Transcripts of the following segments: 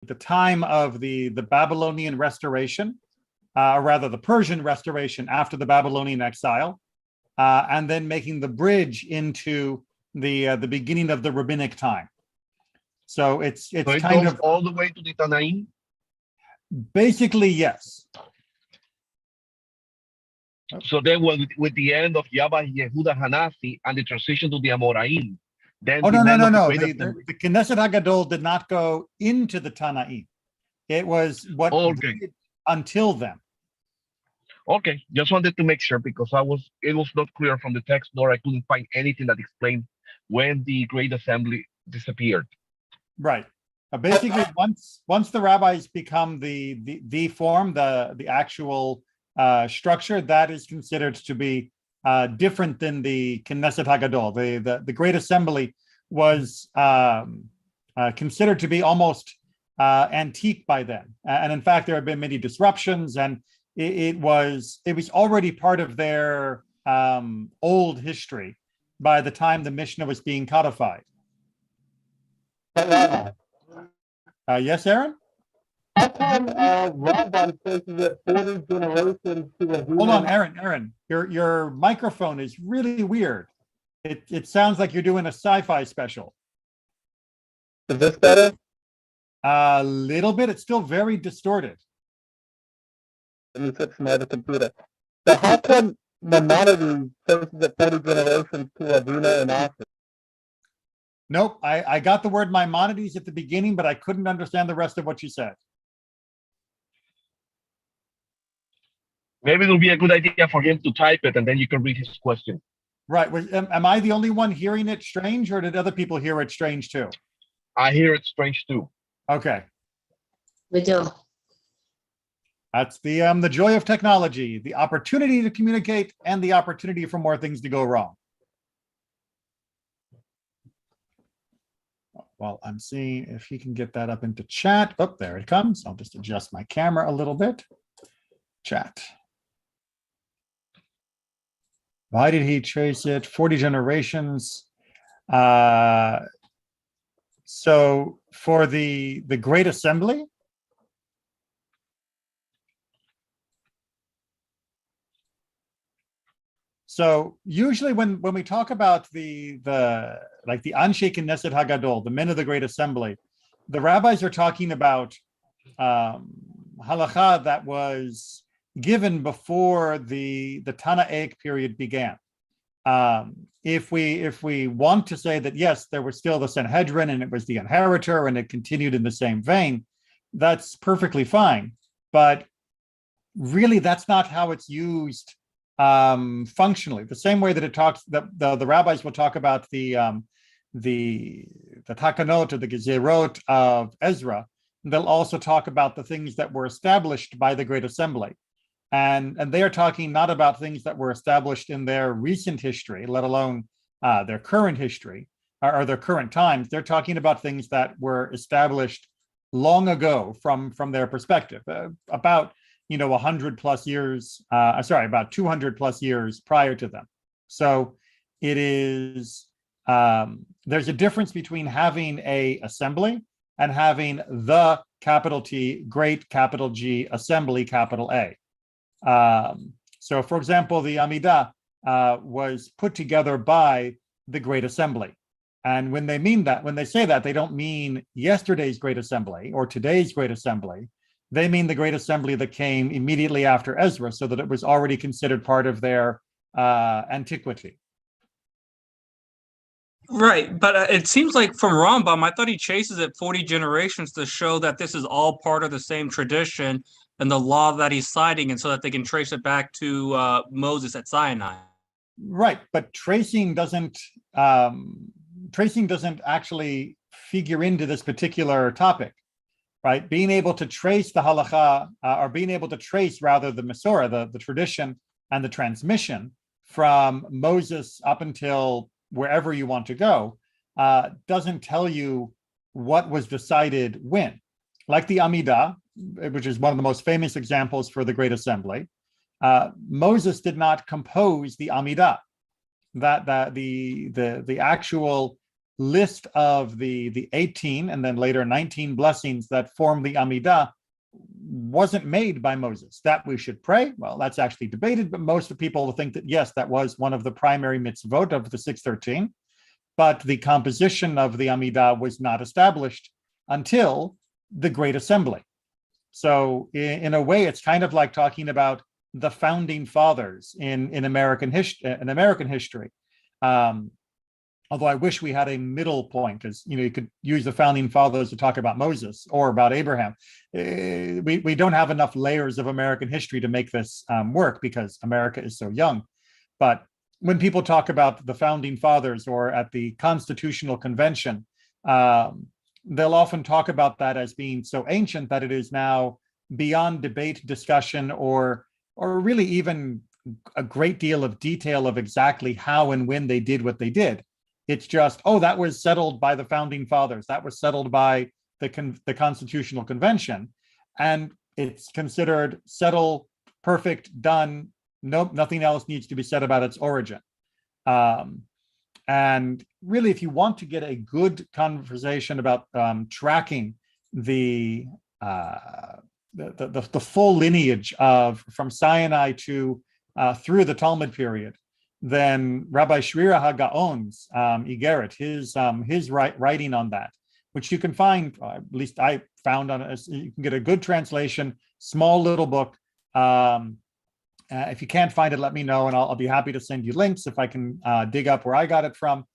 the time of the Babylonian restoration, or rather the Persian restoration after the Babylonian exile, and then making the bridge into the beginning of the rabbinic time. So it kind goes of all the way to the Tanaim? Basically, yes. So then with the end of Yabba Yehuda Hanasi and the transition to the Amoraim, then no. the The Knesset HaGadol did not go into the Tanaim. It was what did until then. Okay, just wanted to make sure because it was not clear from the text, nor I couldn't find anything that explained when the Great Assembly disappeared. Right. Basically, once the rabbis become the form, the actual structure, that is considered to be different than the Knesset HaGadol. The Great Assembly was considered to be almost antique by then, and in fact, there have been many disruptions, and it was already part of their old history by the time the Mishnah was being codified. Yes, Aaron? How come Rabbi says that 40 generations to a Hold on, Aaron. Your microphone is really weird. It sounds like you're doing a sci-fi special. Is this better? A little bit. It's still very distorted. Let me fix my other computer. So how come Maimonides says that 40 generations to Avina and Asher? Nope, I got the word Maimonides at the beginning, but I couldn't understand the rest of what you said. Maybe it'll be a good idea for him to type it, and then you can read his question. Right. Am I the only one hearing it strange, or did other people hear it strange too? I hear it strange too. Okay. We do. That's the joy of technology, the opportunity to communicate and the opportunity for more things to go wrong. Well, I'm seeing if he can get that up into chat. Oh, there it comes. I'll just adjust my camera a little bit. Chat. Why did he trace it? 40 generations. So for the Great Assembly, so usually when we talk about the Anshe Knesset Hagadol, the men of the Great Assembly, the rabbis are talking about halacha that was given before the Tanaic period began. If we want to say that yes, there was still the Sanhedrin and it was the inheritor and it continued in the same vein, that's perfectly fine. But really, that's not how it's used functionally. The same way that it talks, the rabbis will talk about the takanot or the gezerot of Ezra. They'll also talk about the things that were established by the Great Assembly. And they are talking not about things that were established in their recent history, let alone their current history or their current times. They're talking about things that were established long ago from their perspective, about 100 plus years, about 200 plus years prior to them. So it is, there's a difference between having a assembly and having the capital T, great capital G, assembly, capital A. So for example, the Amidah was put together by the Great Assembly. And when they say that, they don't mean yesterday's Great Assembly or today's Great Assembly. They mean the Great Assembly that came immediately after Ezra, so that it was already considered part of their antiquity. Right, but it seems like from Rambam, I thought he chases it 40 generations to show that this is all part of the same tradition and the law that he's citing, and so that they can trace it back to Moses at Sinai. Right, but tracing doesn't actually figure into this particular topic, right? Being able to trace the halacha, or being able to trace rather the Masorah, the tradition and the transmission from Moses up until wherever you want to go, doesn't tell you what was decided when. Like the Amidah, which is one of the most famous examples for the Great Assembly, Moses did not compose the Amidah. That the actual list of the 18 and then later 19 blessings that form the Amidah wasn't made by Moses. That we should pray, well, that's actually debated, but most of people think that yes, that was one of the primary mitzvot of the 613, but the composition of the Amidah was not established until the Great Assembly. So in a way, it's kind of like talking about the founding fathers in American history. Although I wish we had a middle point, because you could use the founding fathers to talk about Moses or about Abraham. We don't have enough layers of American history to make this work because America is so young. But when people talk about the founding fathers or at the Constitutional Convention, they'll often talk about that as being so ancient that it is now beyond debate, discussion, or really even a great deal of detail of exactly how and when they did what they did. It's just, oh, that was settled by the founding fathers. That was settled by the Constitutional Convention. And it's considered settled, perfect, done. Nope, nothing else needs to be said about its origin. And really, if you want to get a good conversation about tracking the full lineage of from Sinai to through the Talmud period, then Rabbi Shvira HaGaon's Igeret, his writing on that, which you can find, at least I found on it, you can get a good translation, small little book. If you can't find it, let me know, and I'll be happy to send you links if I can dig up where I got it from.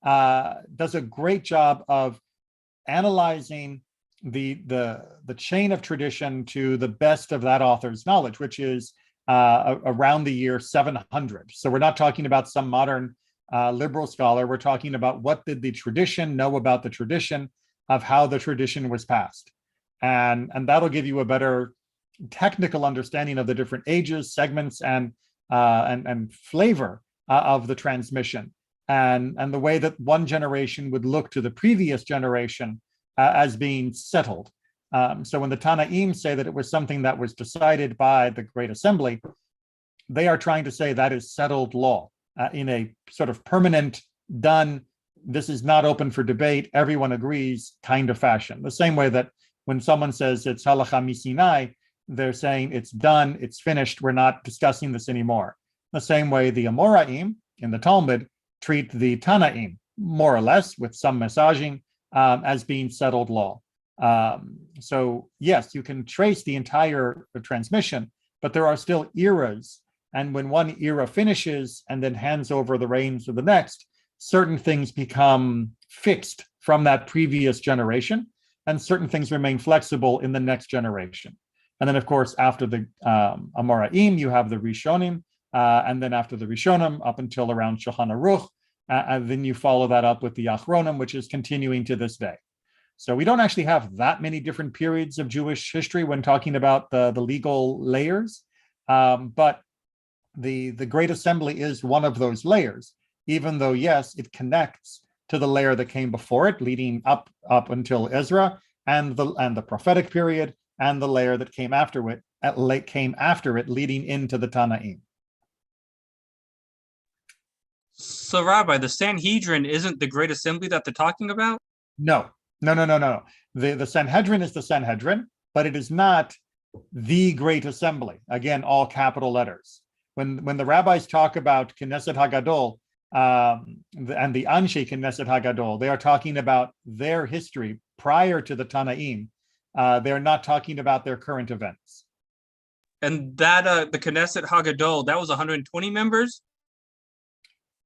Does a great job of analyzing the chain of tradition to the best of that author's knowledge, which is around the year 700. So we're not talking about some modern liberal scholar. We're talking about what did the tradition know about the tradition of how the tradition was passed. And that'll give you a better technical understanding of the different ages, segments, and flavor of the transmission, and the way that one generation would look to the previous generation as being settled. So when the Tanaim say that it was something that was decided by the Great Assembly, they are trying to say that is settled law in a sort of permanent, done, this is not open for debate, everyone agrees kind of fashion. The same way that when someone says it's halacha misinai, they're saying it's done, it's finished, we're not discussing this anymore. The same way the Amoraim in the Talmud treat the Tanaim, more or less, with some massaging, as being settled law. So yes, you can trace the entire transmission, but there are still eras. And when one era finishes and then hands over the reins to the next, certain things become fixed from that previous generation, and certain things remain flexible in the next generation. And then, of course, after the Amoraim, you have the Rishonim, and then after the Rishonim, up until around Shulchan Aruch, and then you follow that up with the Achronim, which is continuing to this day. So we don't actually have that many different periods of Jewish history when talking about the legal layers, but the Great Assembly is one of those layers, even though, yes, it connects to the layer that came before it, leading up until Ezra, and the prophetic period, and the layer that came after it, leading into the Tanaim. So, Rabbi, the Sanhedrin isn't the Great Assembly that they're talking about? No. The Sanhedrin is the Sanhedrin, but it is not the Great Assembly. Again, all capital letters. When the rabbis talk about Knesset Hagadol and the Anshe Knesset Hagadol, they are talking about their history prior to the Tanaim. They're not talking about their current events. And that the Knesset Hagadol, that was 120 members?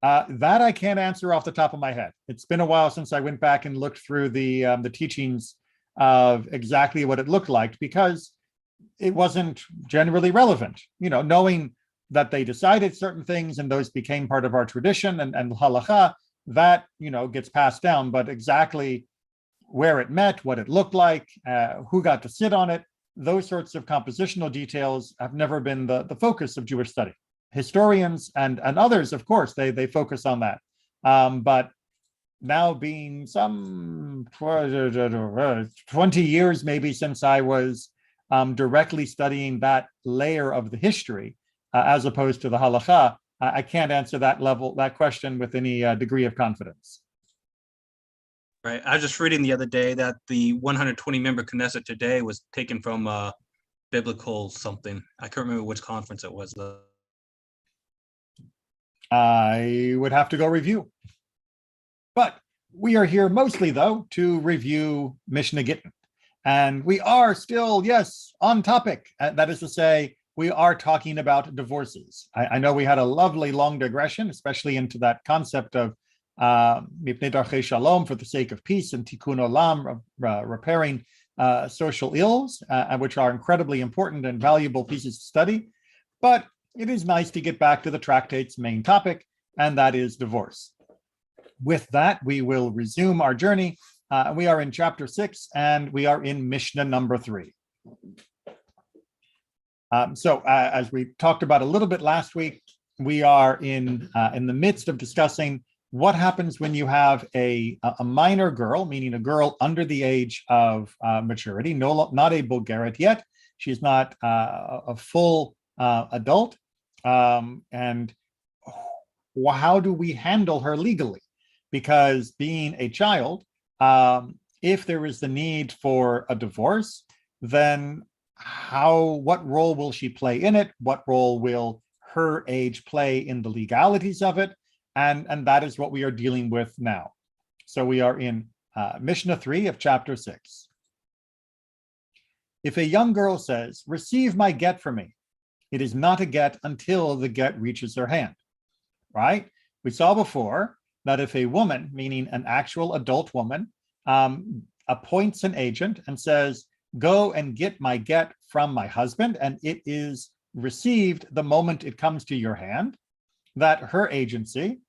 That I can't answer off the top of my head. It's been a while since I went back and looked through the teachings of exactly what it looked like, because it wasn't generally relevant. Knowing that they decided certain things and those became part of our tradition and halacha, that gets passed down. But exactly where it met, what it looked like, who got to sit on it, those sorts of compositional details have never been the focus of Jewish study. Historians and others, of course, they focus on that. But now being some 20 years maybe since I was directly studying that layer of the history, as opposed to the halacha, I can't answer that question with any degree of confidence. Right. I was just reading the other day that the 120-member Knesset today was taken from biblical something. I can't remember which conference it was, though. I would have to go review. But we are here mostly, though, to review Mishnah Gittin. And we are still, yes, on topic. That is to say, we are talking about divorces. I know we had a lovely long digression, especially into that concept of Mipnei Darchei Shalom, for the sake of peace, and Tikkun Olam, repairing social ills, which are incredibly important and valuable pieces of study. But it is nice to get back to the tractate's main topic, and that is divorce. With that, we will resume our journey. We are in chapter 6, and we are in Mishnah number 3. As we talked about a little bit last week, we are in the midst of discussing what happens when you have a minor girl, meaning a girl under the age of maturity, not a bogeret yet. She's not a full adult. And how do we handle her legally? Because being a child, if there is the need for a divorce, then what role will she play in it? What role will her age play in the legalities of it? And that is what we are dealing with now. So we are in Mishnah 3 of chapter 6. If a young girl says, "Receive my get for me," it is not a get until the get reaches her hand, right? We saw before that if a woman, meaning an actual adult woman, appoints an agent and says, "Go and get my get from my husband," and it is received the moment it comes to your hand, that her agency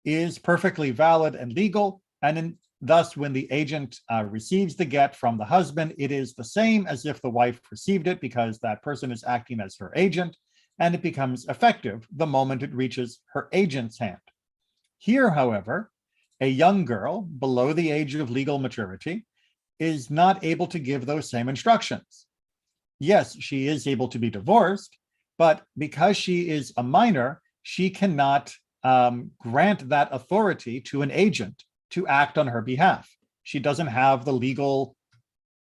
is perfectly valid and legal, and thus when the agent receives the get from the husband, it is the same as if the wife received it, because that person is acting as her agent, and it becomes effective the moment it reaches her agent's hand. Here, however, a young girl below the age of legal maturity is not able to give those same instructions. Yes, she is able to be divorced, but because she is a minor, she cannot grant that authority to an agent to act on her behalf. She doesn't have the legal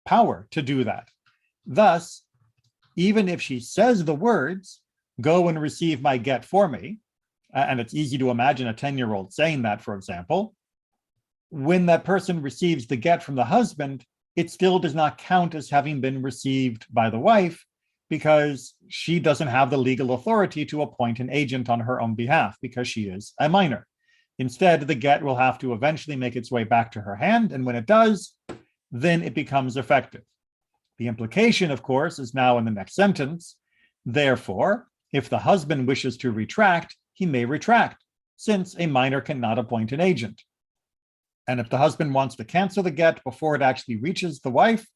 power to do that. Thus, even if she says the words, "Go and receive my get for me," and it's easy to imagine a 10-year-old saying that, for example, when that person receives the get from the husband, it still does not count as having been received by the wife, because she doesn't have the legal authority to appoint an agent on her own behalf, because she is a minor. Instead, the get will have to eventually make its way back to her hand, and when it does, then it becomes effective. The implication, of course, is now in the next sentence. Therefore, if the husband wishes to retract, he may retract, since a minor cannot appoint an agent. And if the husband wants to cancel the get before it actually reaches the wife,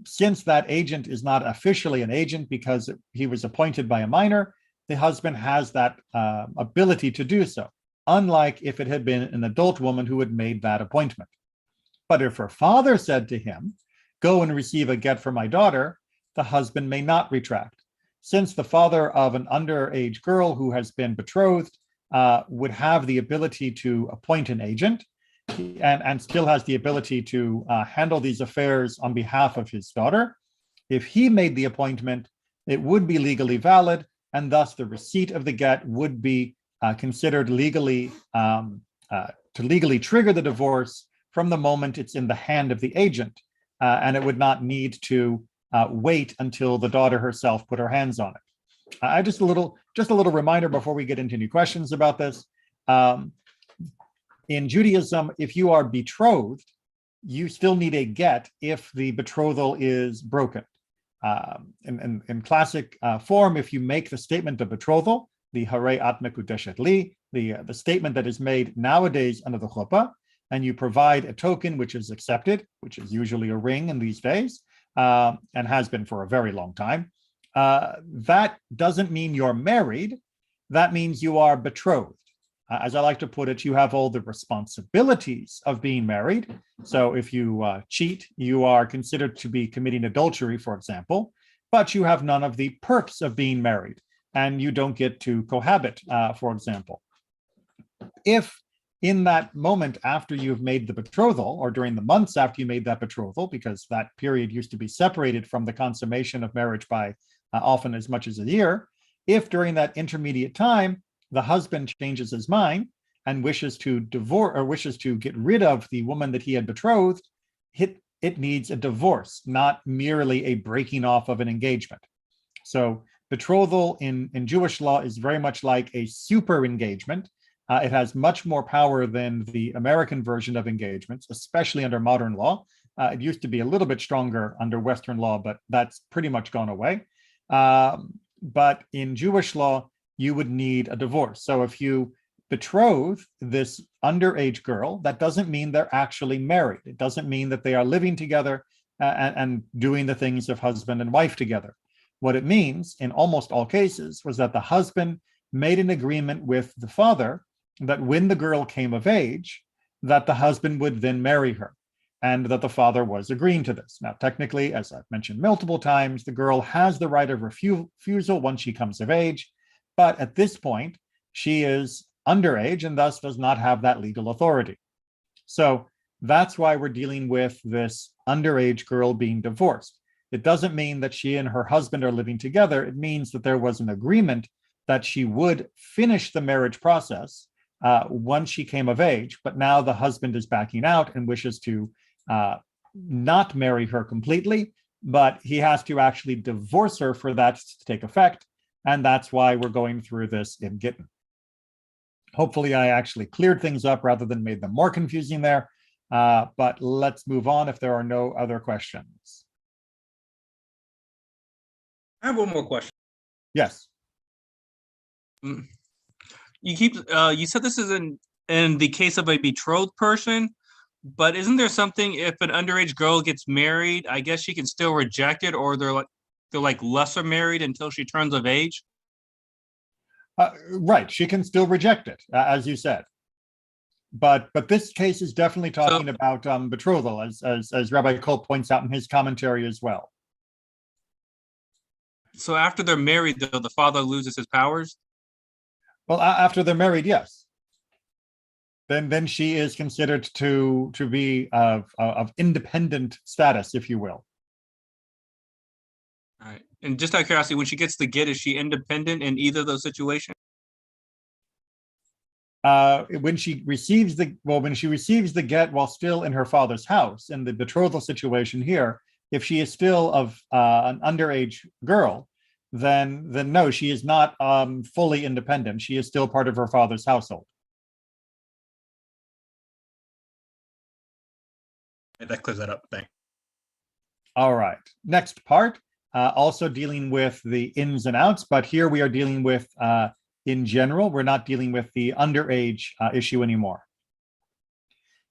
since that agent is not officially an agent because he was appointed by a minor, the husband has that ability to do so, unlike if it had been an adult woman who had made that appointment. But if her father said to him, "Go and receive a get for my daughter," the husband may not retract, since the father of an underage girl who has been betrothed would have the ability to appoint an agent, and still has the ability to handle these affairs on behalf of his daughter. If he made the appointment, it would be legally valid, and thus the receipt of the get would be considered legally to legally trigger the divorce from the moment it's in the hand of the agent, and it would not need to wait until the daughter herself put her hands on it. Just a little reminder before we get into any questions about this. In Judaism, if you are betrothed, you still need a get if the betrothal is broken. In classic form, if you make the statement of betrothal, the Harei at mekudeshet li, the statement that is made nowadays under the chuppah, and you provide a token which is accepted, which is usually a ring in these days, and has been for a very long time, that doesn't mean you're married. That means you are betrothed. As I like to put it, you have all the responsibilities of being married. So if you cheat, you are considered to be committing adultery, for example, but you have none of the perks of being married, and you don't get to cohabit, for example. If in that moment after you've made the betrothal, or during the months after you made that betrothal, because that period used to be separated from the consummation of marriage by often as much as a year, if during that intermediate time the husband changes his mind and wishes to divorce or wishes to get rid of the woman that he had betrothed, it needs a divorce, not merely a breaking off of an engagement. So betrothal in Jewish law is very much like a super engagement. It has much more power than the American version of engagements, especially under modern law. It used to be a little bit stronger under Western law, but that's pretty much gone away. But in Jewish law, you would need a divorce. So if you betroth this underage girl, that doesn't mean they're actually married. It doesn't mean that they are living together and doing the things of husband and wife together. What it means in almost all cases was that the husband made an agreement with the father that when the girl came of age, that the husband would then marry her, and that the father was agreeing to this. Now, technically, as I've mentioned multiple times, the girl has the right of refusal once she comes of age, but at this point, she is underage and thus does not have that legal authority. So that's why we're dealing with this underage girl being divorced. It doesn't mean that she and her husband are living together. It means that there was an agreement that she would finish the marriage process once she came of age, but now the husband is backing out and wishes to not marry her completely, but he has to actually divorce her for that to take effect. And that's why we're going through this in Gittin. Hopefully I actually cleared things up rather than made them more confusing there. But let's move on if there are no other questions. I have one more question. Yes. You said this is in the case of a betrothed person, but isn't there something if an underage girl gets married, I guess she can still reject it, or they're like lesser married until she turns of age? Right, she can still reject it, as you said. But this case is definitely talking about betrothal, as Rabbi Kolb points out in his commentary as well. So after they're married, though, the father loses his powers? Well, after they're married, yes. Then she is considered to be of independent status, if you will. All right. And just out of curiosity, when she gets the get, is she independent in either of those situations? When she receives the get while still in her father's house, in the betrothal situation here, if she is still of an underage girl, then no, she is not fully independent. She is still part of her father's household. That clears that up. Thanks. All right. Next part, also dealing with the ins and outs, but here we are dealing with in general. We're not dealing with the underage issue anymore.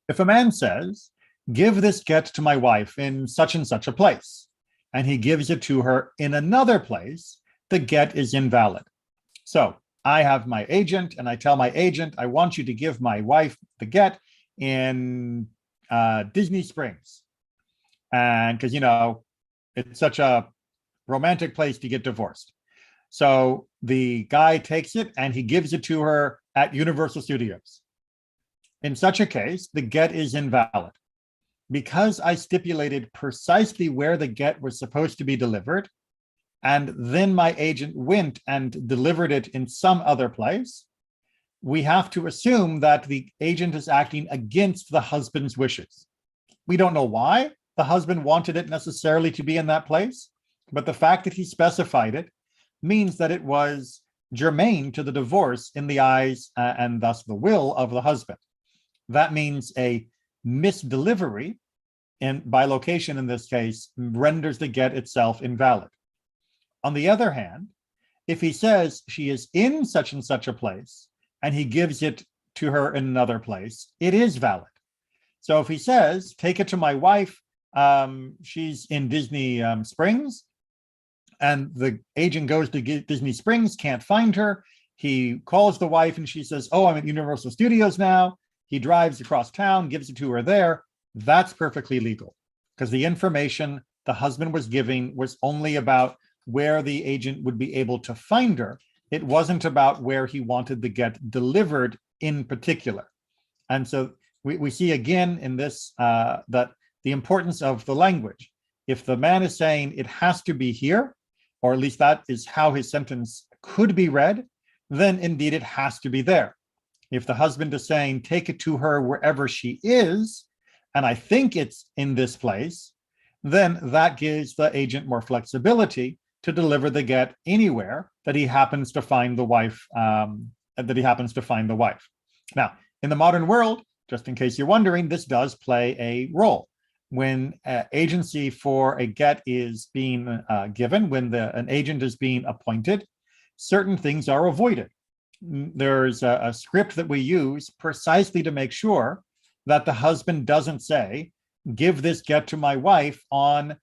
If a man says, "Give this get to my wife in such and such a place," and he gives it to her in another place, the get is invalid. So I have my agent and I tell my agent, I want you to give my wife the get in Disney Springs. And because, it's such a romantic place to get divorced. So the guy takes it and he gives it to her at Universal Studios. In such a case, the get is invalid. Because I stipulated precisely where the get was supposed to be delivered, and then my agent went and delivered it in some other place, we have to assume that the agent is acting against the husband's wishes. We don't know why the husband wanted it necessarily to be in that place, but the fact that he specified it means that it was germane to the divorce in the eyes and thus the will of the husband. That means a misdelivery, and by location in this case, renders the get itself invalid. On the other hand, if he says she is in such and such a place and he gives it to her in another place, it is valid. So if he says, take it to my wife, she's in Disney Springs, and the agent goes to Disney Springs, can't find her. He calls the wife and she says, oh, I'm at Universal Studios now. He drives across town, gives it to her there. That's perfectly legal because the information the husband was giving was only about where the agent would be able to find her. It wasn't about where he wanted the get delivered in particular. And so we see again in this that the importance of the language. If the man is saying it has to be here, or at least that is how his sentence could be read, then indeed it has to be there. If the husband is saying, take it to her wherever she is, and I think it's in this place, then that gives the agent more flexibility to deliver the get anywhere that he happens to find the wife. Now, in the modern world, just in case you're wondering, this does play a role. When agency for a get is being given, when an agent is being appointed, certain things are avoided. There's a script that we use precisely to make sure that the husband doesn't say, give this get to my wife on,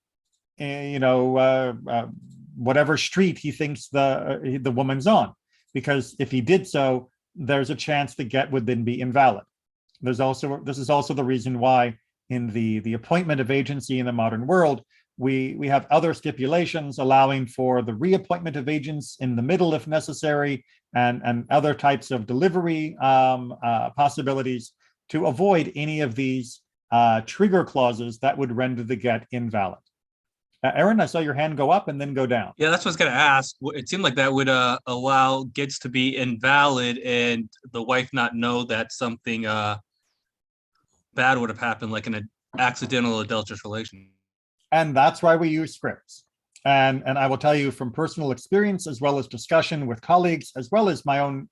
whatever street he thinks the woman's on. Because if he did so, there's a chance the get would then be invalid. This is also the reason why in the appointment of agency in the modern world, we have other stipulations allowing for the reappointment of agents in the middle if necessary, and other types of delivery possibilities to avoid any of these trigger clauses that would render the get invalid. Aaron, I saw your hand go up and then go down. Yeah, that's what I was going to ask. It seemed like that would allow gets to be invalid and the wife not know that something bad would have happened, like an accidental adulterous relation. And that's why we use scripts. And I will tell you from personal experience, as well as discussion with colleagues, as well as my own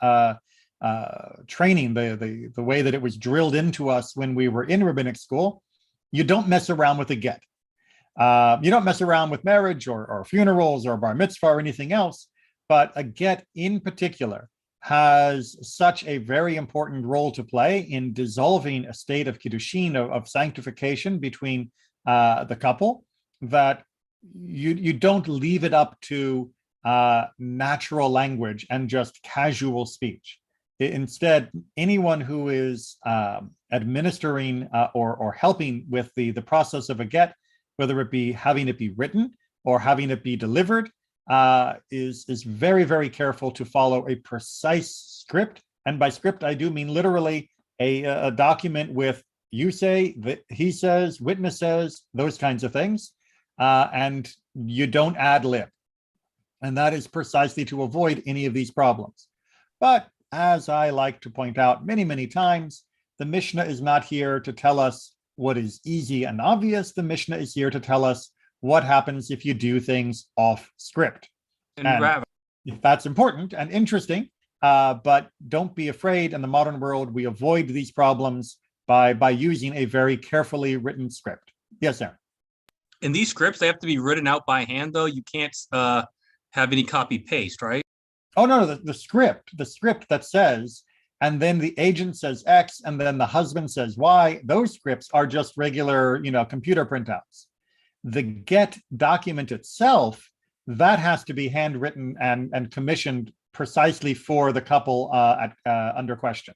training, the way that it was drilled into us when we were in rabbinic school, you don't mess around with a get. You don't mess around with marriage or funerals or bar mitzvah or anything else, but a get in particular has such a very important role to play in dissolving a state of kiddushin, of sanctification between the couple, that you don't leave it up to natural language and just casual speech. Instead, anyone who is administering or helping with the process of a get, whether it be having it be written or having it be delivered, is very, very careful to follow a precise script. And by script, I do mean literally a document with you say, he says, witness says, those kinds of things. And you don't ad lib. And that is precisely to avoid any of these problems. But as I like to point out many, many times, the Mishnah is not here to tell us what is easy and obvious. The Mishnah is here to tell us what happens if you do things off script. And that's important and interesting, but don't be afraid. In the modern world, we avoid these problems by using a very carefully written script. Yes, Aaron. In these scripts, they have to be written out by hand, though. You can't have any copy paste, right? Oh, no, the script that says, and then the agent says X, and then the husband says Y, those scripts are just regular, computer printouts. The get document itself, that has to be handwritten and commissioned precisely for the couple under question.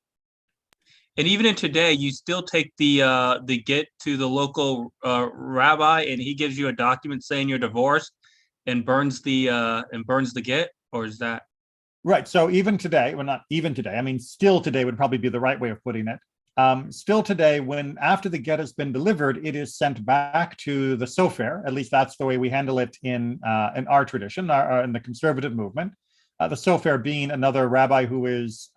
And even in today, you still take the get to the local rabbi, and he gives you a document saying you're divorced, and burns the get, or is that right? So even today, well, not even today. I mean, still today would probably be the right way of putting it. Still today, when after the get has been delivered, it is sent back to the sofer. At least that's the way we handle it in our tradition, in the conservative movement. The sofer being another rabbi who is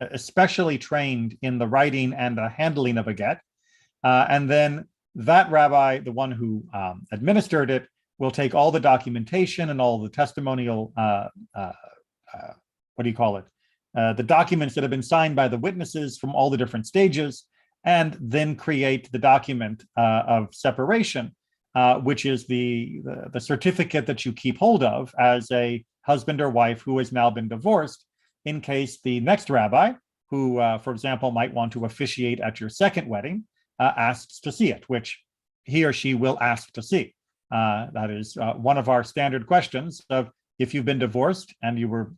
especially trained in the writing and the handling of a get. And then that rabbi, the one who administered it, will take all the documentation and all the testimonial, the documents that have been signed by the witnesses from all the different stages, and then create the document of separation, which is the certificate that you keep hold of as a husband or wife who has now been divorced, in case the next rabbi, who, for example, might want to officiate at your second wedding, asks to see it, which he or she will ask to see. That is one of our standard questions of, if you've been divorced and you were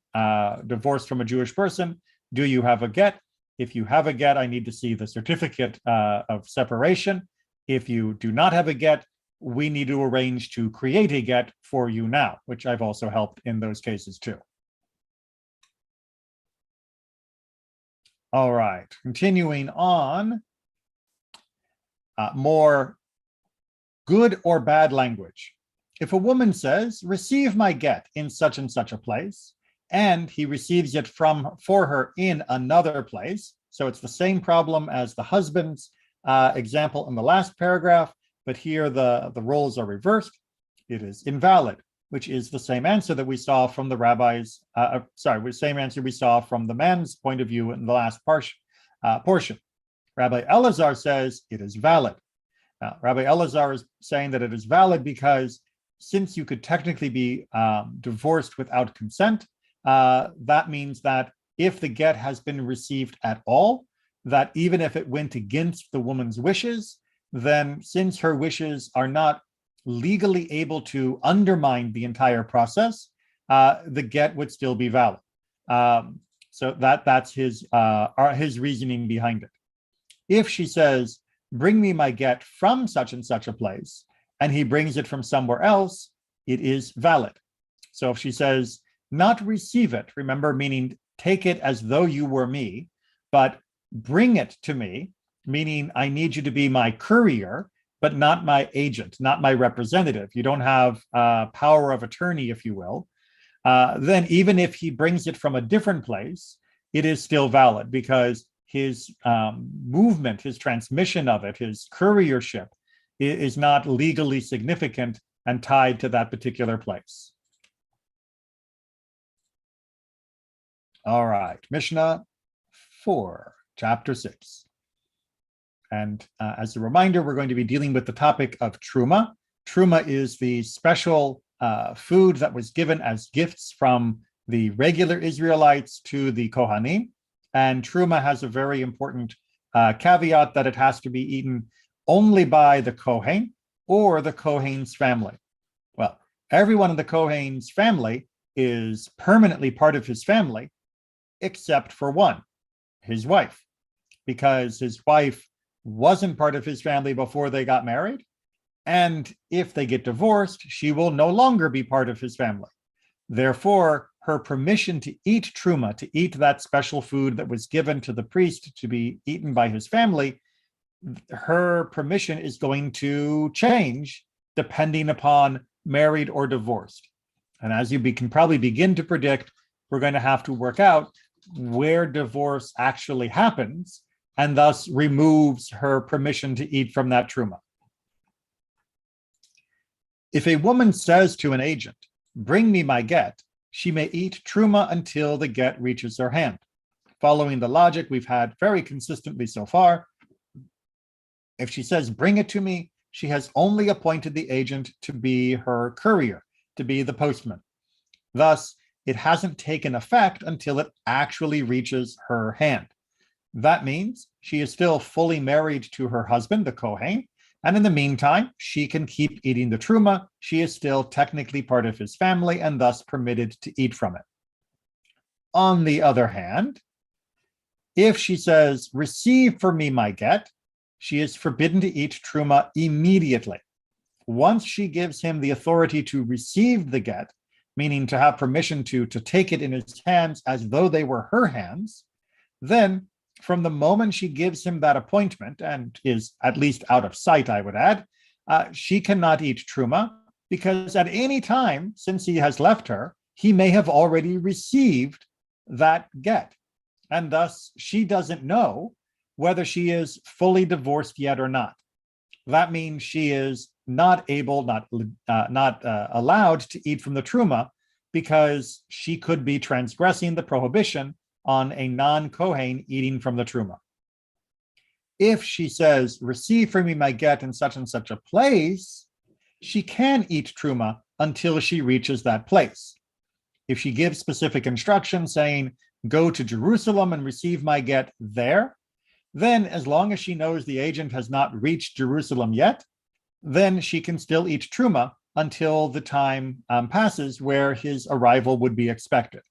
divorced from a Jewish person, do you have a get? If you have a get, I need to see the certificate of separation. If you do not have a get, we need to arrange to create a get for you now, which I've also helped in those cases too. All right, continuing on, more good or bad language. If a woman says, receive my get in such and such a place, and he receives it for her in another place, so it's the same problem as the husband's example in the last paragraph, but here the roles are reversed, it is invalid, which is the same answer that we saw from the rabbi's, same answer we saw from the man's point of view in the last portion. Rabbi Elazar says it is valid. Now, Rabbi Elazar is saying that it is valid because since you could technically be divorced without consent, that means that if the get has been received at all, that even if it went against the woman's wishes, then since her wishes are not legally able to undermine the entire process, the get would still be valid. So that's his reasoning behind it. If she says, bring me my get from such and such a place, and he brings it from somewhere else, it is valid. So if she says, not receive it, remember, meaning take it as though you were me, but bring it to me, meaning I need you to be my courier, but not my agent, not my representative. You don't have power of attorney, if you will. Then even if he brings it from a different place, it is still valid because his movement, his transmission of it, his couriership is not legally significant and tied to that particular place. All right, Mishnah 4, chapter 6. And as a reminder, we're going to be dealing with the topic of truma. Truma is the special food that was given as gifts from the regular Israelites to the Kohanim. And truma has a very important caveat that it has to be eaten only by the Kohen or the Kohen's family. Well, everyone in the Kohen's family is permanently part of his family, except for one, his wife, because his wife wasn't part of his family before they got married. And if they get divorced, she will no longer be part of his family. Therefore, her permission to eat truma, to eat that special food that was given to the priest to be eaten by his family, her permission is going to change depending upon married or divorced. And as you can probably begin to predict, we're going to have to work out where divorce actually happens and thus removes her permission to eat from that truma. If a woman says to an agent, bring me my get, she may eat truma until the get reaches her hand. Following the logic we've had very consistently so far, if she says, bring it to me, she has only appointed the agent to be her courier, to be the postman. Thus, it hasn't taken effect until it actually reaches her hand. That means she is still fully married to her husband, the Kohen, and in the meantime, she can keep eating the truma. She is still technically part of his family and thus permitted to eat from it. On the other hand, if she says, receive for me my get, she is forbidden to eat truma immediately. Once she gives him the authority to receive the get, meaning to have permission to take it in his hands as though they were her hands, then from the moment she gives him that appointment and is at least out of sight, I would add, she cannot eat truma because at any time since he has left her, he may have already received that get. And thus she doesn't know whether she is fully divorced yet or not. That means she is not allowed to eat from the truma because she could be transgressing the prohibition on a non-Kohen eating from the truma. If she says, receive for me my get in such and such a place, she can eat truma until she reaches that place. If she gives specific instructions saying, go to Jerusalem and receive my get there, then as long as she knows the agent has not reached Jerusalem yet, then she can still eat truma until the time passes where his arrival would be expected.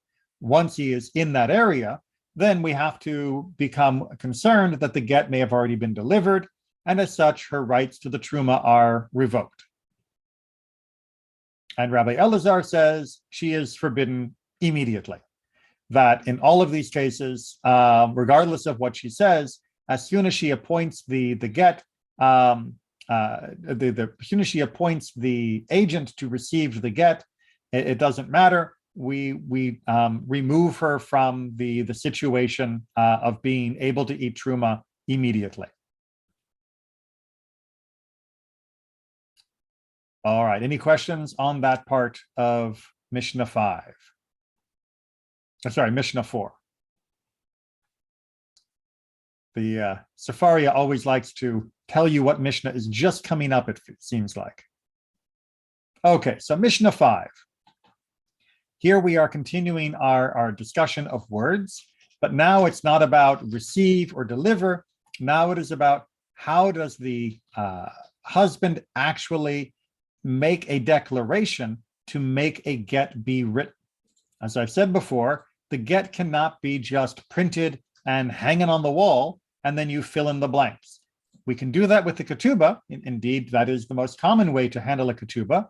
Once he is in that area, then we have to become concerned that the get may have already been delivered, and as such, her rights to the truma are revoked. And Rabbi Elazar says she is forbidden immediately. that in all of these cases, regardless of what she says, as soon as she appoints the get, as soon as she appoints the agent to receive the get, it doesn't matter. We remove her from the situation of being able to eat truma immediately. All right. Any questions on that part of Mishnah 5? Sorry, Mishnah 4. The Sefaria always likes to tell you what Mishnah is just coming up, it seems like. Okay, so Mishnah 5. Here we are continuing our discussion of words, but now it's not about receive or deliver. Now it is about how does the husband actually make a declaration to make a get be written. As I've said before, the get cannot be just printed and hanging on the wall, and then you fill in the blanks. We can do that with the ketubah. Indeed, that is the most common way to handle a ketubah.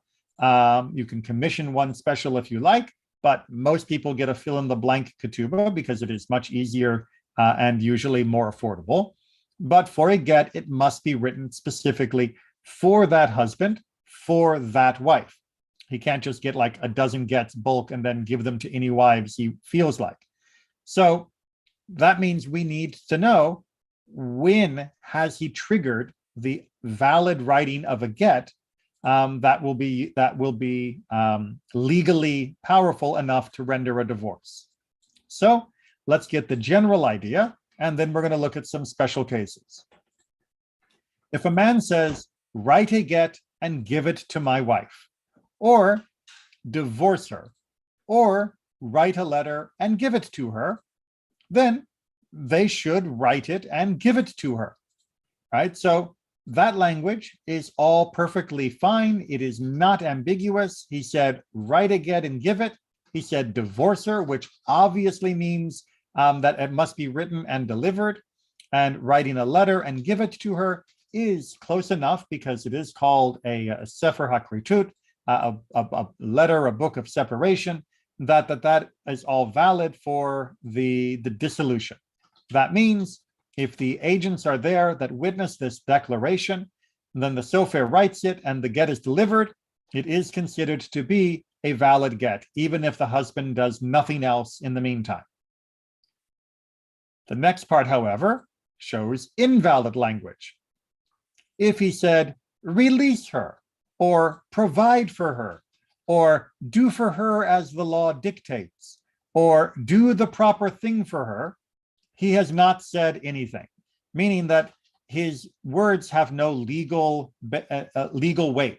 You can commission one special if you like, but most people get a fill in the blank ketubah because it is much easier and usually more affordable. But for a get, it must be written specifically for that husband, for that wife. He can't just get like a dozen gets bulk and then give them to any wives he feels like. So that means we need to know, when has he triggered the valid writing of a get that will be legally powerful enough to render a divorce. So let's get the general idea, and then we're going to look at some special cases. If a man says, write a get and give it to my wife, or divorce her, or write a letter and give it to her, then they should write it and give it to her, right? So that language is all perfectly fine. It is not ambiguous. He said, write a get and give it. He said, divorce her, which obviously means that it must be written and delivered. And writing a letter and give it to her is close enough because it is called a sefer hakritut, a letter, a book of separation, that is all valid for the dissolution. That means if the agents are there that witness this declaration, then the sofer writes it and the get is delivered, it is considered to be a valid get, even if the husband does nothing else in the meantime. The next part, however, shows invalid language. If he said, release her, or provide for her, or do for her as the law dictates, or do the proper thing for her, he has not said anything, meaning that his words have no legal weight.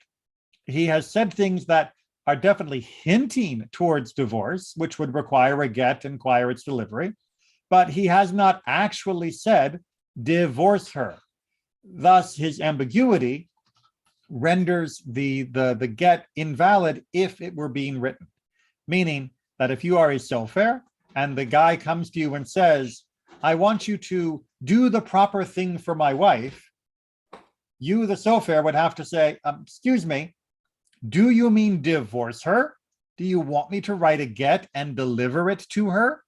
He has said things that are definitely hinting towards divorce, which would require a get and require its delivery, but he has not actually said, divorce her. Thus, his ambiguity renders the get invalid if it were being written, meaning that if you are a sofer and the guy comes to you and says, I want you to do the proper thing for my wife, you, the sofer, would have to say, excuse me, do you mean divorce her? Do you want me to write a get and deliver it to her?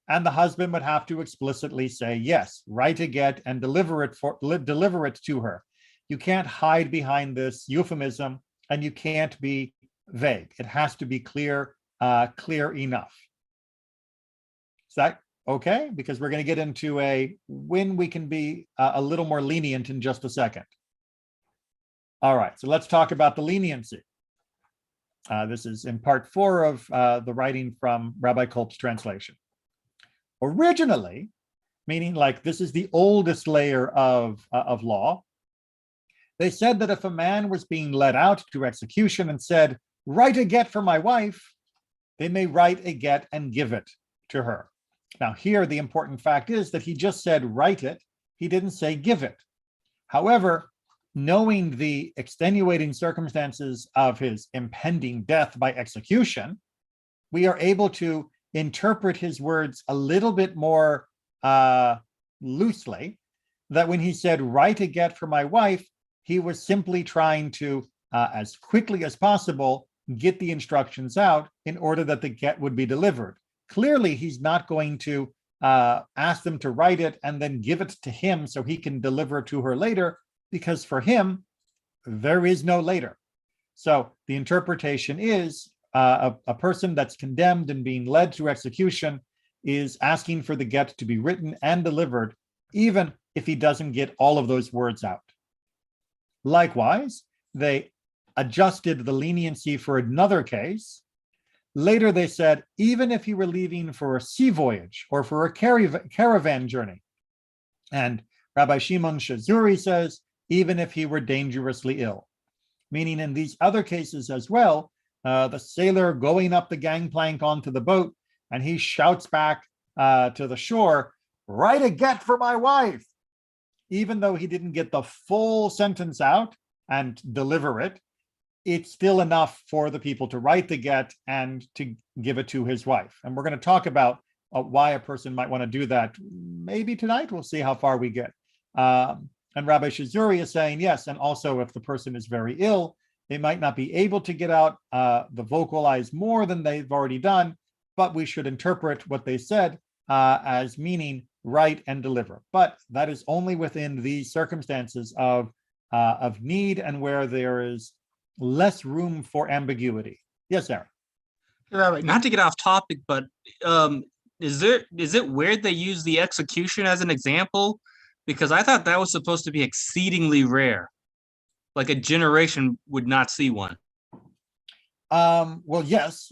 And the husband would have to explicitly say, yes, write a get and deliver it to her. You can't hide behind this euphemism, and you can't be vague. It has to be clear enough. Is that okay? Because we're going to get into when we can be a little more lenient in just a second. All right, so let's talk about the leniency. This is in part 4 of the writing from Rabbi Kolb's translation. Originally, meaning like this is the oldest layer of law, they said that if a man was being led out to execution and said, write a get for my wife, they may write a get and give it to her. Now here, the important fact is that he just said, write it. He didn't say give it. However, knowing the extenuating circumstances of his impending death by execution, we are able to interpret his words a little bit more loosely, that when he said, write a get for my wife, he was simply trying to, as quickly as possible, get the instructions out in order that the get would be delivered. clearly he's not going to ask them to write it and then give it to him so he can deliver it to her later, because for him, there is no later. So the interpretation is a person that's condemned and being led to execution is asking for the get to be written and delivered, even if he doesn't get all of those words out. Likewise, they adjusted the leniency for another case. Later, they said, even if he were leaving for a sea voyage or for a caravan journey. And Rabbi Shimon Shazuri says, even if he were dangerously ill. Meaning in these other cases as well, the sailor going up the gangplank onto the boat, and he shouts back to the shore, write a get for my wife. Even though he didn't get the full sentence out and deliver it, it's still enough for the people to write the get and to give it to his wife. And we're going to talk about why a person might want to do that. Maybe tonight, we'll see how far we get. And Rabbi Shazuri is saying, yes, and also if the person is very ill, they might not be able to get out the vocalize more than they've already done, but we should interpret what they said as meaning write and deliver. But that is only within these circumstances of need and where there is less room for ambiguity. Yes, Aaron. Right. Not to get off topic, but is it weird they use the execution as an example? Because I thought that was supposed to be exceedingly rare. Like a generation would not see one. Well, yes.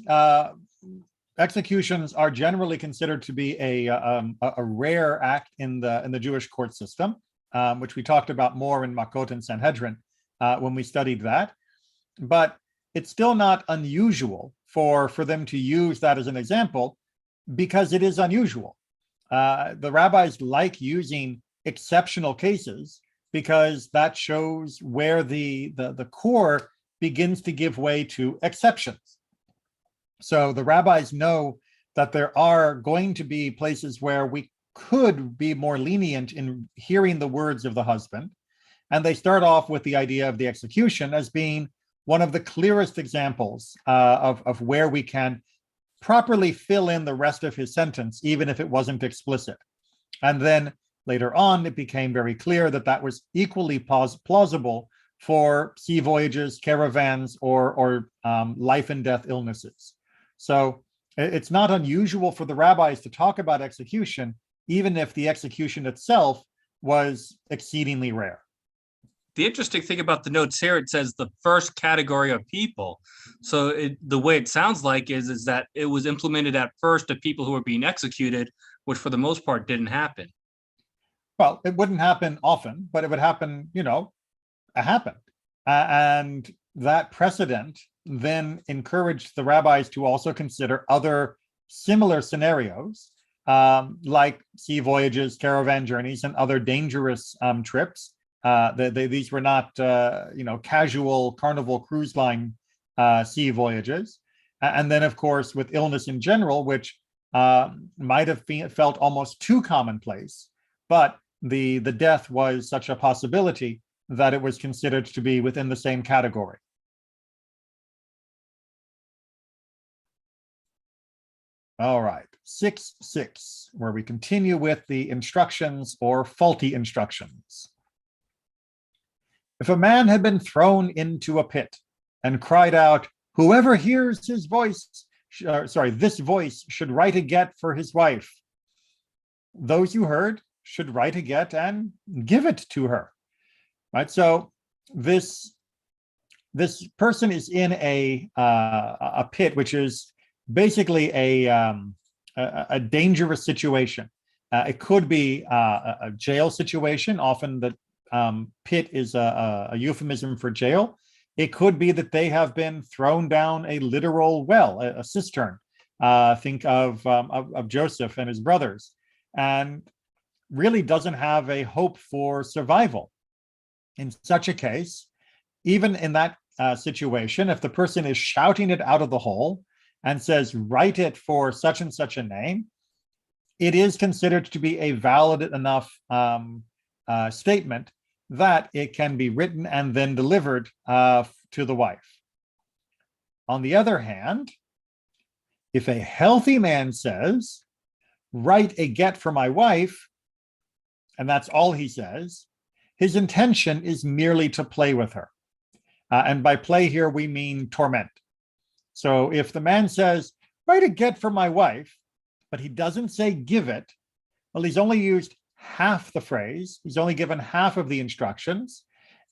Executions are generally considered to be a rare act in the Jewish court system, which we talked about more in Makot and Sanhedrin when we studied that. But it's still not unusual for them to use that as an example, because it is unusual. The rabbis like using exceptional cases because that shows where the core begins to give way to exceptions. So the rabbis know that there are going to be places where we could be more lenient in hearing the words of the husband. And they start off with the idea of the execution as being one of the clearest examples of where we can properly fill in the rest of his sentence, even if it wasn't explicit. And then later on, it became very clear that that was equally plausible for sea voyages, caravans, or life and death illnesses. So it's not unusual for the rabbis to talk about execution, even if the execution itself was exceedingly rare. The interesting thing about the notes here, it says the first category of people. So the way it sounds like is that it was implemented at first to people who were being executed, which for the most part didn't happen. Well, it wouldn't happen often, but it would happen, it happened. And that precedent then encouraged the rabbis to also consider other similar scenarios, like sea voyages, caravan journeys, and other dangerous trips. These were not, casual Carnival cruise line sea voyages. And then, of course, with illness in general, which might have felt almost too commonplace, but the death was such a possibility that it was considered to be within the same category. All right, 6.6, where we continue with the instructions or faulty instructions. If a man had been thrown into a pit and cried out, whoever hears his voice, this voice should write a get for his wife. Those who heard should write a get and give it to her. Right. So this person is in a pit, which is basically a dangerous situation. It could be a jail situation. Often the pit is a euphemism for jail. It could be that they have been thrown down a literal well, a cistern. Think of Joseph and his brothers, and really doesn't have a hope for survival. In such a case, even in that situation, if the person is shouting it out of the hole and says, write it for such and such a name, it is considered to be a valid enough statement that it can be written and then delivered to the wife. On the other hand, If a healthy man says, write a get for my wife, and that's all he says, his intention is merely to play with her. And by play here, we mean torment. So if the man says, write a get for my wife, but he doesn't say give it, well, he's only used half the phrase. He's only given half of the instructions.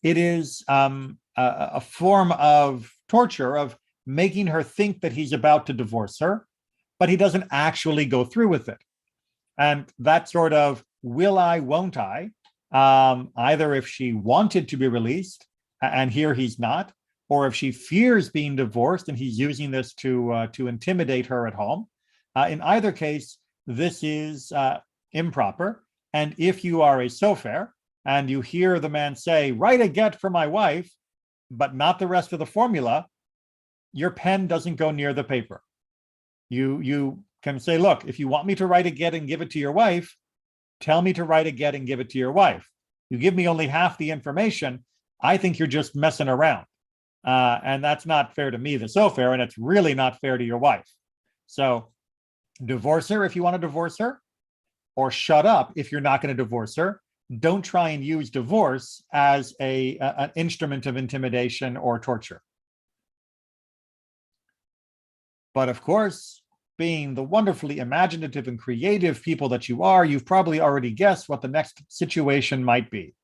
It is a form of torture, of making her think that he's about to divorce her, but he doesn't actually go through with it. And that sort of will I, won't I, either if she wanted to be released, and here he's not, or if she fears being divorced and he's using this to intimidate her at home. In either case, this is improper. And if you are a sofer and you hear the man say, write a get for my wife, but not the rest of the formula, your pen doesn't go near the paper. You can say, look, if you want me to write a get and give it to your wife, tell me to write a get and give it to your wife. You give me only half the information, I think you're just messing around. And that's not fair to me, the sofer, and it's really not fair to your wife. So divorce her if you want to divorce her, or shut up if you're not going to divorce her. Don't try and use divorce as an instrument of intimidation or torture. But of course, being the wonderfully imaginative and creative people that you are, you've probably already guessed what the next situation might be.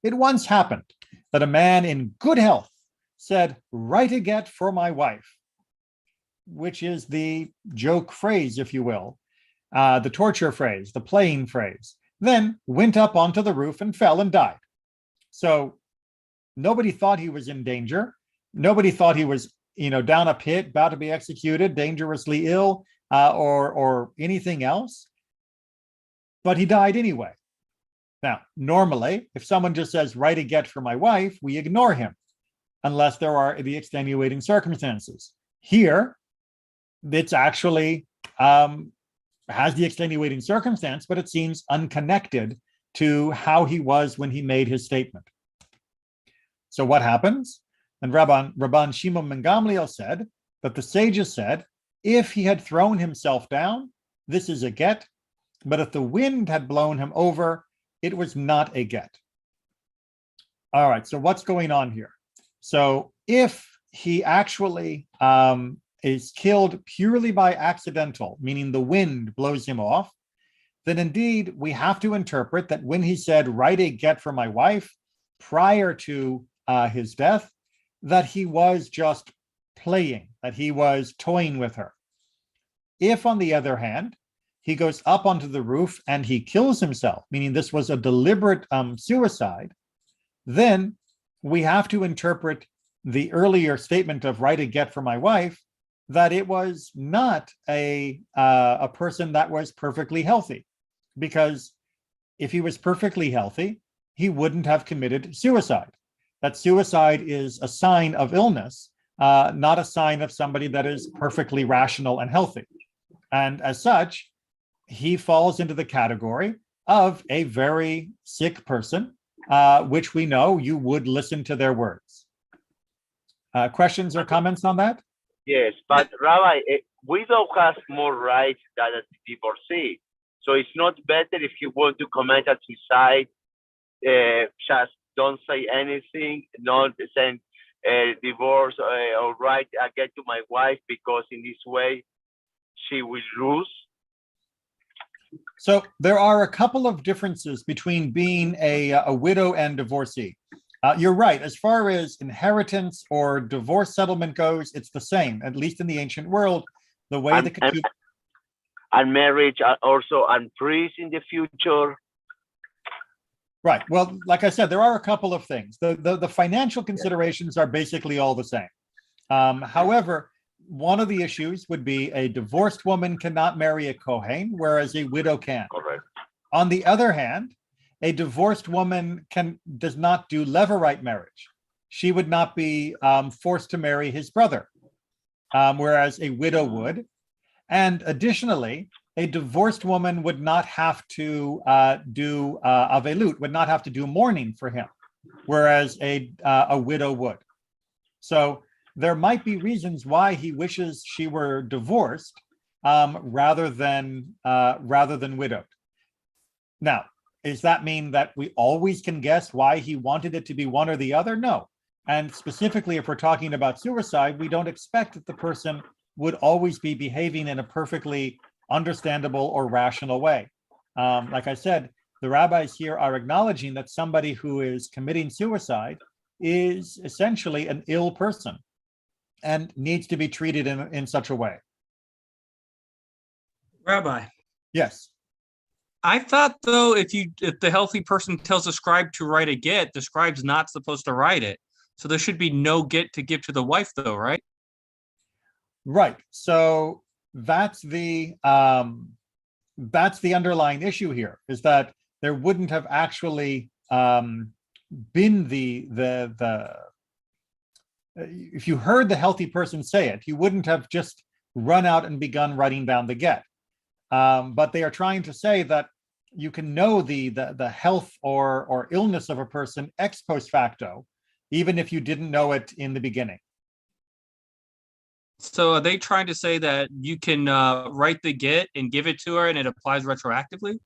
It once happened that a man in good health said, write a get for my wife, which is the joke phrase, if you will, the torture phrase, the playing phrase, then went up onto the roof and fell and died. So nobody thought he was in danger. Nobody thought he was, down a pit, about to be executed, dangerously ill, or anything else. But he died anyway. Now, normally, if someone just says, write a get for my wife, we ignore him, unless there are the extenuating circumstances. Here, it's actually has the extenuating circumstance, but it seems unconnected to how he was when he made his statement. So what happens? And Rabban Shimon ben Gamliel said that the sages said, if he had thrown himself down, this is a get, but if the wind had blown him over, it was not a get. All right, so what's going on here? So if he actually is killed purely by accidental, meaning the wind blows him off, then indeed we have to interpret that when he said, write a get for my wife, prior to his death, that he was just playing, that he was toying with her. If, on the other hand, he goes up onto the roof and he kills himself, meaning this was a deliberate suicide, then we have to interpret the earlier statement of write a get for my wife, that it was not a person that was perfectly healthy. Because if he was perfectly healthy, he wouldn't have committed suicide. That suicide is a sign of illness, not a sign of somebody that is perfectly rational and healthy. And as such, he falls into the category of a very sick person, which we know you would listen to their words. Questions or comments on that? Yes, but Rabbi, a widow has more rights than a divorcee. So it's not better if you want to commit suicide, just don't say anything, not send divorce or write I get to my wife, because in this way she will lose. So there are a couple of differences between being a widow and divorcee. You're right. As far as inheritance or divorce settlement goes, it's the same, at least in the ancient world. The way and marriage also and priests in the future. Right. Well, like I said, there are a couple of things. The financial considerations are basically all the same. However, one of the issues would be a divorced woman cannot marry a Kohen, whereas a widow can. Correct. On the other hand, a divorced woman does not do levirate marriage. She would not be forced to marry his brother, whereas a widow would. And additionally, a divorced woman would not have to do avelut, would not have to do mourning for him, whereas a widow would. So there might be reasons why he wishes she were divorced rather than widowed. Now, does that mean that we always can guess why he wanted it to be one or the other? No. And specifically, if we're talking about suicide, we don't expect that the person would always be behaving in a perfectly understandable or rational way. Like I said, the rabbis here are acknowledging that somebody who is committing suicide is essentially an ill person and needs to be treated in such a way. Rabbi, Yes. I thought though, if the healthy person tells the scribe to write a get, the scribe's not supposed to write it. So there should be no get to give to the wife though, right? Right. So that's the underlying issue here, is that there wouldn't have actually been the if you heard the healthy person say it, you wouldn't have just run out and begun writing down the get. But they are trying to say that you can know the health or illness of a person ex post facto, even if you didn't know it in the beginning. So are they trying to say that you can write the get and give it to her and it applies retroactively?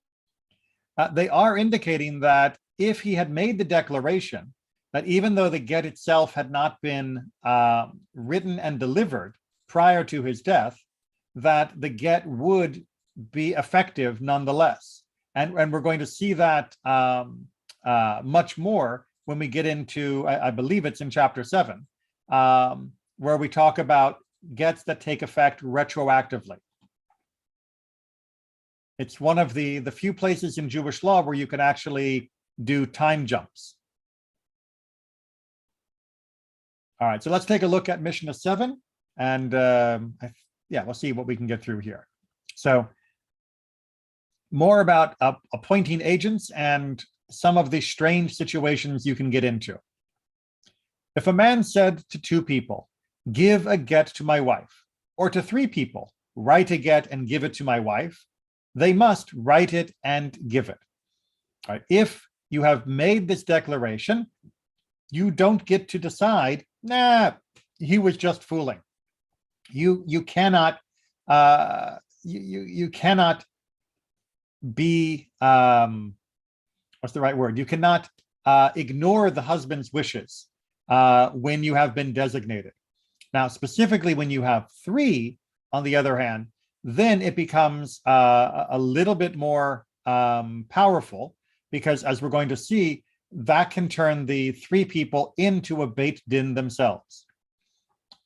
They are indicating that if he had made the declaration that even though the get itself had not been written and delivered prior to his death, that the get would be effective nonetheless. And we're going to see that much more when we get into, I believe it's in chapter 7, where we talk about gets that take effect retroactively. It's one of the few places in Jewish law where you can actually do time jumps. All right, so let's take a look at Mishnah 7, and we'll see what we can get through here. So more about appointing agents and some of the strange situations you can get into. If a man said to 2 people, give a get to my wife, or to 3 people, write a get and give it to my wife, they must write it and give it. All right. If you have made this declaration, you don't get to decide, he was just fooling. You cannot you cannot be what's the right word? You cannot ignore the husband's wishes when you have been designated. Now, specifically when you have 3, on the other hand, then it becomes a little bit more powerful, because as we're going to see, that can turn the 3 people into a beit din themselves.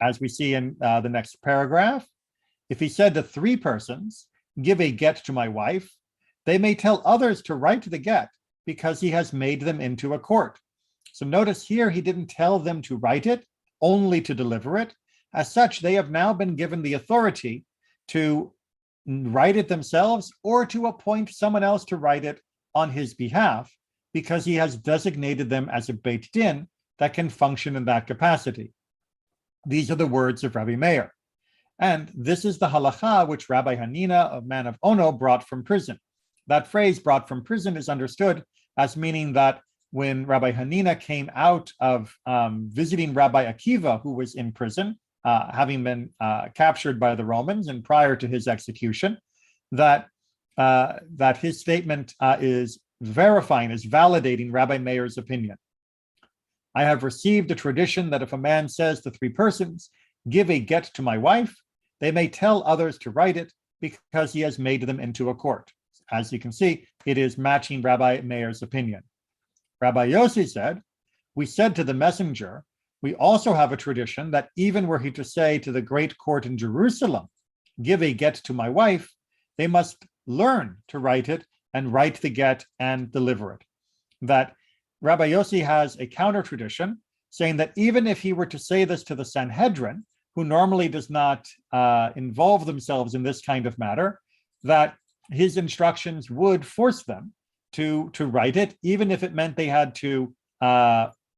As we see in the next paragraph, if he said to 3 persons, give a get to my wife, they may tell others to write the get because he has made them into a court. So notice here, he didn't tell them to write it, only to deliver it. As such, they have now been given the authority to write it themselves or to appoint someone else to write it on his behalf, because he has designated them as a beit din that can function in that capacity. These are the words of Rabbi Meir. And this is the halacha which Rabbi Hanina, a man of Ono, brought from prison. That phrase, brought from prison, is understood as meaning that when Rabbi Hanina came out of visiting Rabbi Akiva, who was in prison, having been captured by the Romans and prior to his execution, that his statement is verifying, is validating Rabbi Meir's opinion. I have received a tradition that if a man says to 3 persons, give a get to my wife, they may tell others to write it because he has made them into a court. As you can see, it is matching Rabbi Meir's opinion. Rabbi Yossi said, we said to the messenger, we also have a tradition that even were he to say to the great court in Jerusalem, give a get to my wife, they must learn to write it and write the get and deliver it. That Rabbi Yossi has a counter tradition saying that even if he were to say this to the Sanhedrin, who normally does not involve themselves in this kind of matter, that his instructions would force them to write it, even if it meant they had to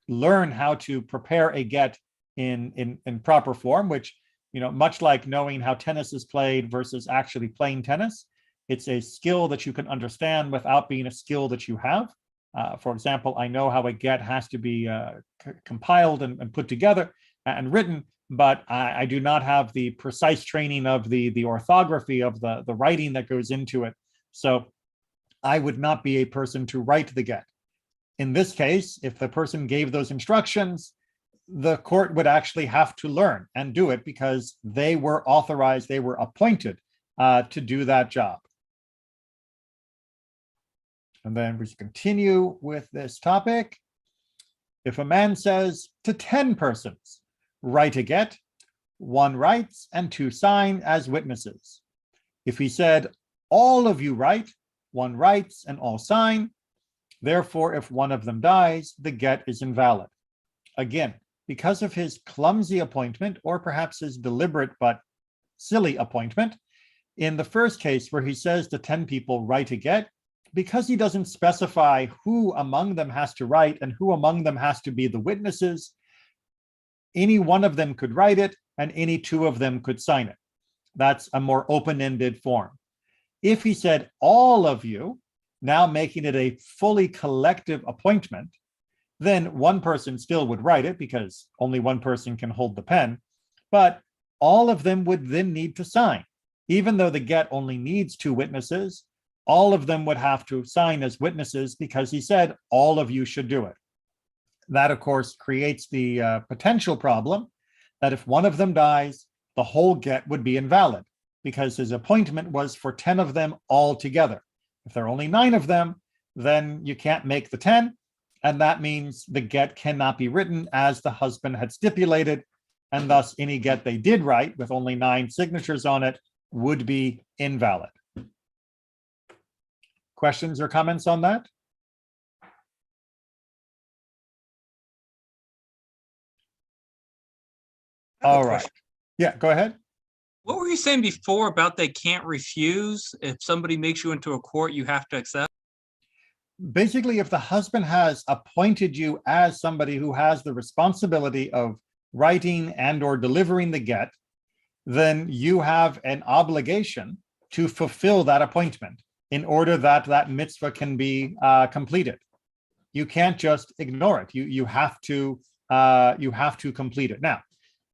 learn how to prepare a get in proper form, which, much like knowing how tennis is played versus actually playing tennis, it's a skill that you can understand without being a skill that you have. For example, I know how a get has to be compiled and put together. and written, but I do not have the precise training of the orthography of the writing that goes into it. So I would not be a person to write the get. In this case, if the person gave those instructions, the court would actually have to learn and do it because they were authorized, they were appointed to do that job. And then we continue with this topic. If a man says to 10 persons, write a get, 1 writes and 2 sign as witnesses. If he said, all of you write, 1 writes and all sign, therefore, if one of them dies, the get is invalid. Again, because of his clumsy appointment, or perhaps his deliberate but silly appointment, in the first case where he says to 10 people, write a get, because he doesn't specify who among them has to write and who among them has to be the witnesses, any one of them could write it and any 2 of them could sign it. That's a more open-ended form. If he said all of you, now making it a fully collective appointment, then one person still would write it because only one person can hold the pen, but all of them would then need to sign. Even though the get only needs 2 witnesses, all of them would have to sign as witnesses because he said all of you should do it. That, of course, creates the potential problem that if one of them dies, the whole get would be invalid because his appointment was for 10 of them all together. If there are only 9 of them, then you can't make the 10, and that means the get cannot be written as the husband had stipulated, and thus any get they did write with only 9 signatures on it would be invalid. Questions or comments on that? All right. Yeah, go ahead. What were you saying before about they can't refuse? If somebody makes you into a court, you have to accept? Basically, if the husband has appointed you as somebody who has the responsibility of writing and or delivering the get, then you have an obligation to fulfill that appointment in order that that mitzvah can be completed. You can't just ignore it. You have to complete it. Now,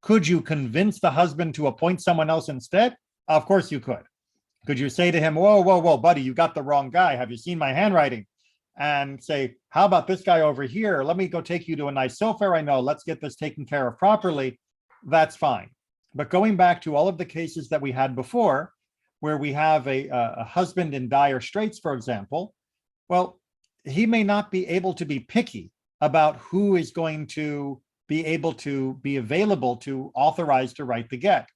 could you convince the husband to appoint someone else instead? Of course you could. Could you say to him, whoa, buddy, you got the wrong guy. Have you seen my handwriting? And say, how about this guy over here? Let me go take you to a nice sofa I know. Let's get this taken care of properly. That's fine. But going back to all of the cases that we had before, where we have a husband in dire straits, for example, well, he may not be able to be picky about who is going to be able to be available to authorize to write the get.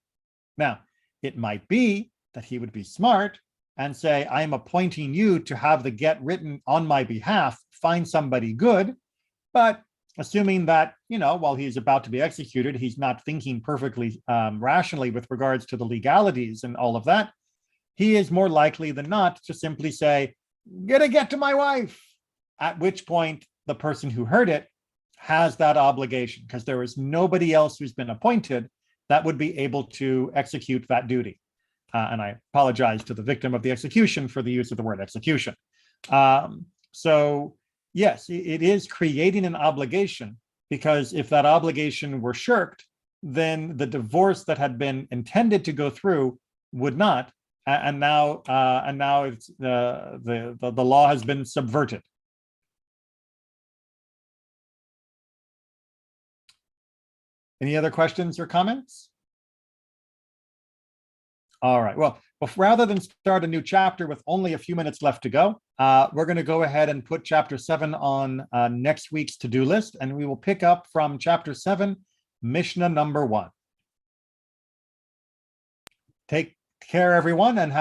Now, it might be that he would be smart and say, I'm appointing you to have the get written on my behalf, find somebody good, but assuming that, while he's about to be executed, he's not thinking perfectly rationally with regards to the legalities and all of that, he is more likely than not to simply say, get a get to my wife, at which point the person who heard it has that obligation because there is nobody else who's been appointed that would be able to execute that duty. And I apologize to the victim of the execution for the use of the word execution. So yes, it is creating an obligation because if that obligation were shirked, then the divorce that had been intended to go through would not. And now it's the law has been subverted. Any other questions or comments? All right. Well, rather than start a new chapter with only a few minutes left to go, we're going to go ahead and put Chapter 7 on next week's to-do list, and we will pick up from Chapter 7, Mishnah number 1. Take care, everyone, and have